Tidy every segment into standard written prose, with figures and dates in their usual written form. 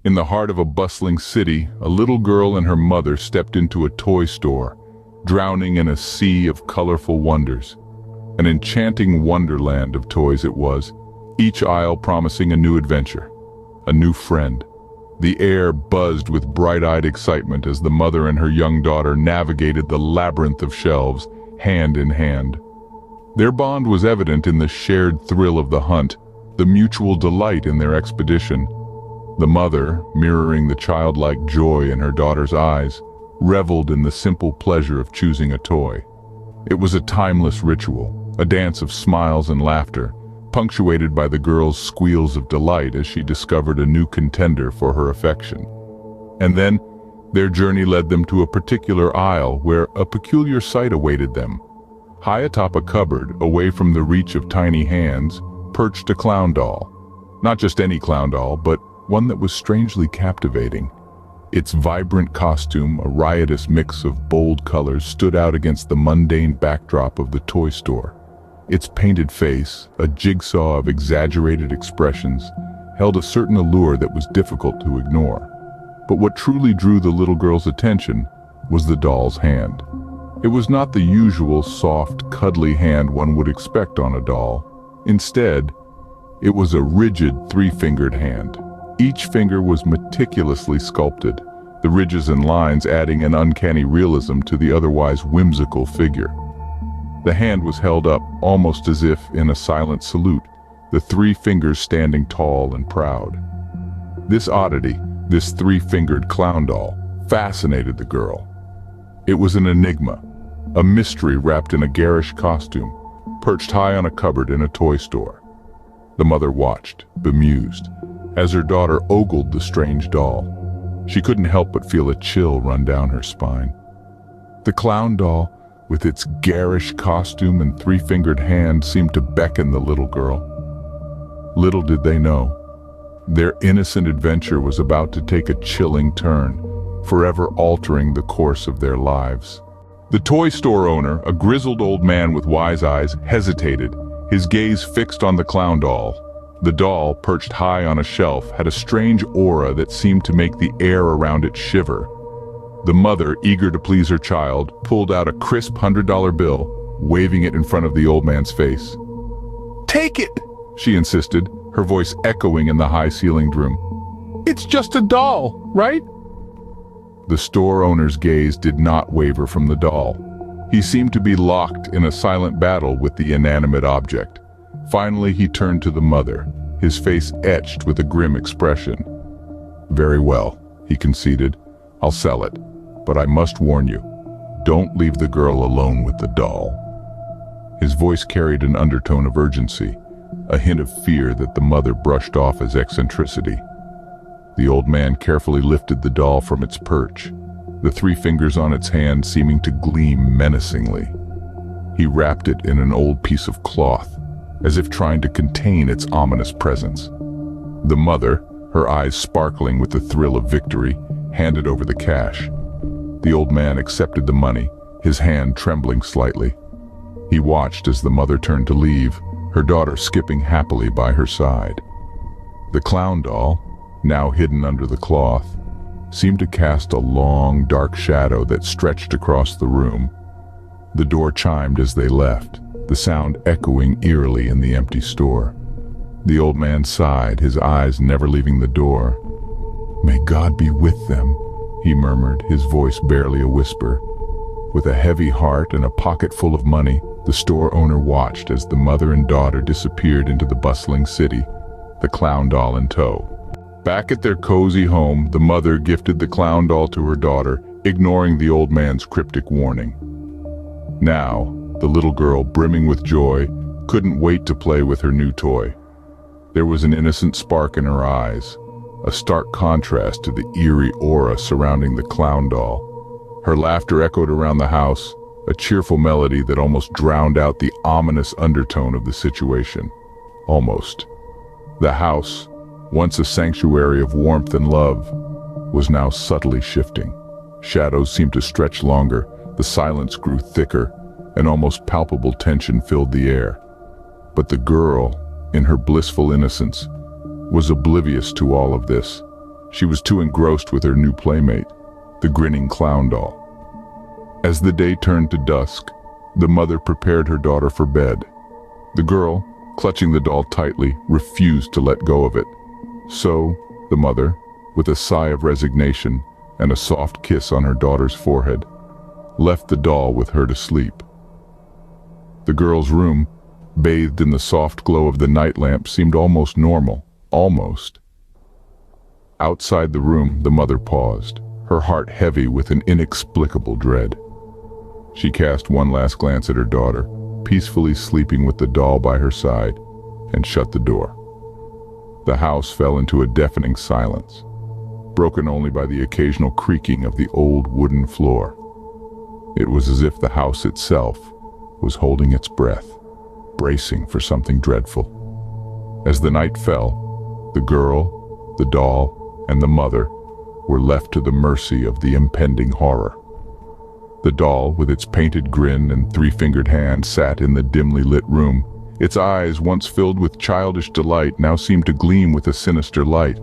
In the heart of a bustling city, a little girl and her mother stepped into a toy store, drowning in a sea of colorful wonders. An enchanting wonderland of toys it was, each aisle promising a new adventure, a new friend. The air buzzed with bright-eyed excitement as the mother and her young daughter navigated the labyrinth of shelves, hand in hand. Their bond was evident in the shared thrill of the hunt, the mutual delight in their expedition. The mother, mirroring the childlike joy in her daughter's eyes, reveled in the simple pleasure of choosing a toy. It was a timeless ritual, a dance of smiles and laughter, punctuated by the girl's squeals of delight as she discovered a new contender for her affection. And then, their journey led them to a particular aisle where a peculiar sight awaited them. High atop a cupboard, away from the reach of tiny hands, perched a clown doll. Not just any clown doll, but one that was strangely captivating. Its vibrant costume, a riotous mix of bold colors, stood out against the mundane backdrop of the toy store. Its painted face, a jigsaw of exaggerated expressions, held a certain allure that was difficult to ignore. But what truly drew the little girl's attention was the doll's hand. It was not the usual soft, cuddly hand one would expect on a doll. Instead, it was a rigid, three-fingered hand. Each finger was meticulously sculpted, the ridges and lines adding an uncanny realism to the otherwise whimsical figure. The hand was held up, almost as if in a silent salute, the three fingers standing tall and proud. This oddity, this three-fingered clown doll, fascinated the girl. It was an enigma, a mystery wrapped in a garish costume, perched high on a cupboard in a toy store. The mother watched, bemused, as her daughter ogled the strange doll. She couldn't help but feel a chill run down her spine. The clown doll, with its garish costume and three-fingered hand, seemed to beckon the little girl. Little did they know, their innocent adventure was about to take a chilling turn, forever altering the course of their lives. The toy store owner, a grizzled old man with wise eyes, hesitated, his gaze fixed on the clown doll. The doll, perched high on a shelf, had a strange aura that seemed to make the air around it shiver. The mother, eager to please her child, pulled out a crisp $100 bill, waving it in front of the old man's face. "Take it!" she insisted, her voice echoing in the high-ceilinged room. "It's just a doll, right?" The store owner's gaze did not waver from the doll. He seemed to be locked in a silent battle with the inanimate object. Finally, he turned to the mother, his face etched with a grim expression. "Very well," he conceded. "I'll sell it. But I must warn you, don't leave the girl alone with the doll." His voice carried an undertone of urgency, a hint of fear that the mother brushed off as eccentricity. The old man carefully lifted the doll from its perch, the three fingers on its hand seeming to gleam menacingly. He wrapped it in an old piece of cloth, as if trying to contain its ominous presence. The mother, her eyes sparkling with the thrill of victory, handed over the cash. The old man accepted the money, his hand trembling slightly. He watched as the mother turned to leave, her daughter skipping happily by her side. The clown doll, now hidden under the cloth, seemed to cast a long, dark shadow that stretched across the room. The door chimed as they left, the sound echoing eerily in the empty store. The old man sighed, his eyes never leaving the door. "May God be with them," he murmured, his voice barely a whisper. With a heavy heart and a pocket full of money, the store owner watched as the mother and daughter disappeared into the bustling city, the clown doll in tow. Back at their cozy home, the mother gifted the clown doll to her daughter, ignoring the old man's cryptic warning. Now, the little girl, brimming with joy, couldn't wait to play with her new toy. There was an innocent spark in her eyes, a stark contrast to the eerie aura surrounding the clown doll. Her laughter echoed around the house, a cheerful melody that almost drowned out the ominous undertone of the situation. Almost. The house, once a sanctuary of warmth and love, was now subtly shifting. Shadows seemed to stretch longer, the silence grew thicker, and almost palpable tension filled the air. But the girl, in her blissful innocence, was oblivious to all of this. She was too engrossed with her new playmate, the grinning clown doll. As the day turned to dusk, the mother prepared her daughter for bed. The girl, clutching the doll tightly, refused to let go of it. So, the mother, with a sigh of resignation and a soft kiss on her daughter's forehead, left the doll with her to sleep. The girl's room, bathed in the soft glow of the night lamp, seemed almost normal. Almost. Outside the room, the mother paused, her heart heavy with an inexplicable dread. She cast one last glance at her daughter, peacefully sleeping with the doll by her side, and shut the door. The house fell into a deafening silence, broken only by the occasional creaking of the old wooden floor. It was as if the house itself was holding its breath, bracing for something dreadful. As the night fell, the girl, the doll, and the mother were left to the mercy of the impending horror. The doll, with its painted grin and three-fingered hand, sat in the dimly lit room. Its eyes, once filled with childish delight, now seemed to gleam with a sinister light.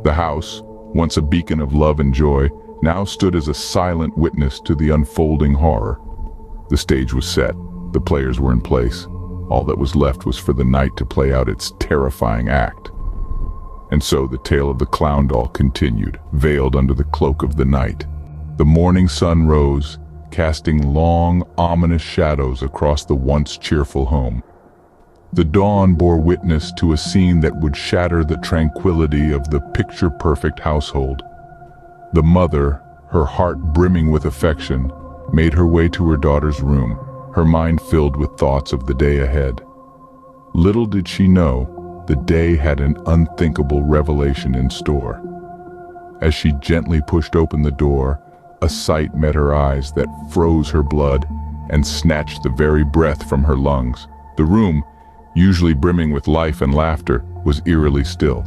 The house, once a beacon of love and joy, now stood as a silent witness to the unfolding horror. The stage was set, the players were in place. All that was left was for the night to play out its terrifying act. And so the tale of the clown doll continued, veiled under the cloak of the night. The morning sun rose, casting long, ominous shadows across the once cheerful home. The dawn bore witness to a scene that would shatter the tranquility of the picture-perfect household. The mother, her heart brimming with affection, made her way to her daughter's room, her mind filled with thoughts of the day ahead. Little did she know, the day had an unthinkable revelation in store. As she gently pushed open the door, a sight met her eyes that froze her blood and snatched the very breath from her lungs. The room, usually brimming with life and laughter, was eerily still.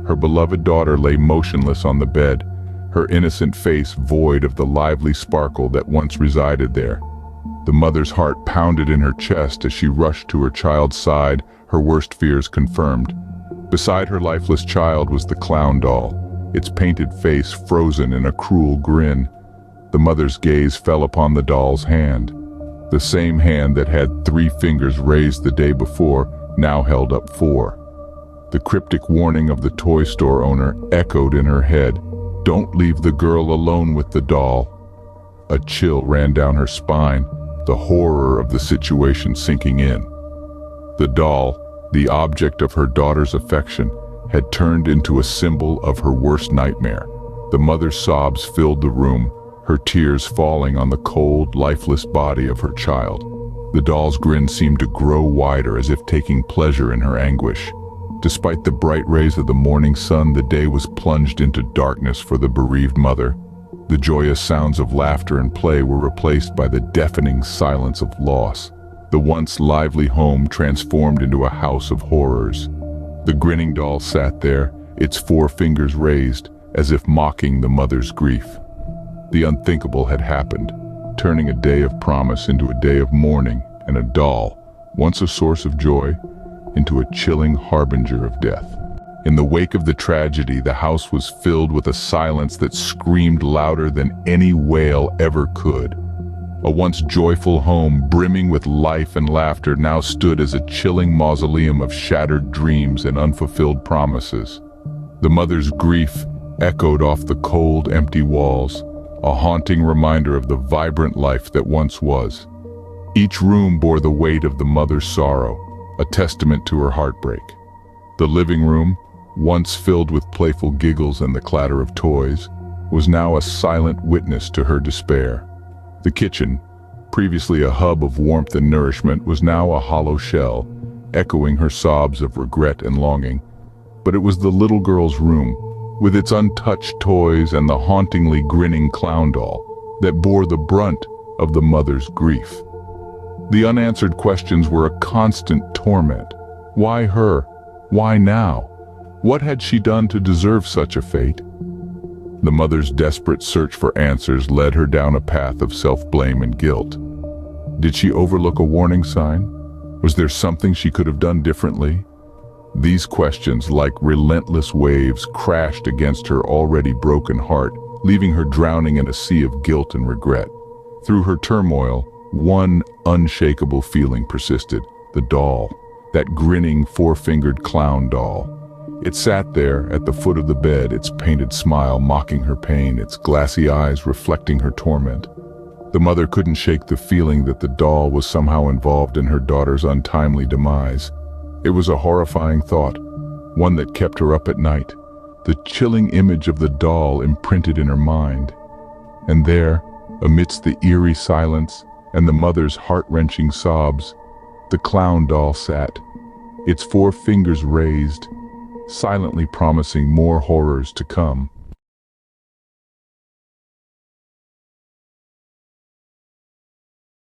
Her beloved daughter lay motionless on the bed, her innocent face void of the lively sparkle that once resided there. The mother's heart pounded in her chest as she rushed to her child's side, her worst fears confirmed. Beside her lifeless child was the clown doll, its painted face frozen in a cruel grin. The mother's gaze fell upon the doll's hand. The same hand that had 3 fingers raised the day before now held up 4. The cryptic warning of the toy store owner echoed in her head, "Don't leave the girl alone with the doll." A chill ran down her spine, the horror of the situation sinking in. The doll, the object of her daughter's affection, had turned into a symbol of her worst nightmare. The mother's sobs filled the room, her tears falling on the cold, lifeless body of her child. The doll's grin seemed to grow wider, as if taking pleasure in her anguish. Despite the bright rays of the morning sun, the day was plunged into darkness for the bereaved mother. The joyous sounds of laughter and play were replaced by the deafening silence of loss. The once lively home transformed into a house of horrors. The grinning doll sat there, its 4 fingers raised, as if mocking the mother's grief. The unthinkable had happened, turning a day of promise into a day of mourning, and a doll, once a source of joy, into a chilling harbinger of death. In the wake of the tragedy, the house was filled with a silence that screamed louder than any wail ever could. A once joyful home, brimming with life and laughter, now stood as a chilling mausoleum of shattered dreams and unfulfilled promises. The mother's grief echoed off the cold, empty walls, a haunting reminder of the vibrant life that once was. Each room bore the weight of the mother's sorrow, a testament to her heartbreak. The living room, once filled with playful giggles and the clatter of toys, was now a silent witness to her despair. The kitchen, previously a hub of warmth and nourishment, was now a hollow shell, echoing her sobs of regret and longing. But it was the little girl's room, with its untouched toys and the hauntingly grinning clown doll, that bore the brunt of the mother's grief. The unanswered questions were a constant torment. Why her? Why now? What had she done to deserve such a fate? The mother's desperate search for answers led her down a path of self-blame and guilt. Did she overlook a warning sign? Was there something she could have done differently? These questions, like relentless waves, crashed against her already broken heart, leaving her drowning in a sea of guilt and regret. Through her turmoil, one unshakable feeling persisted: the doll, that grinning four-fingered clown doll. It sat there at the foot of the bed, its painted smile mocking her pain, its glassy eyes reflecting her torment. The mother couldn't shake the feeling that the doll was somehow involved in her daughter's untimely demise. It was a horrifying thought, one that kept her up at night, the chilling image of the doll imprinted in her mind. And there, amidst the eerie silence and the mother's heart-wrenching sobs, the clown doll sat, its four fingers raised, silently promising more horrors to come.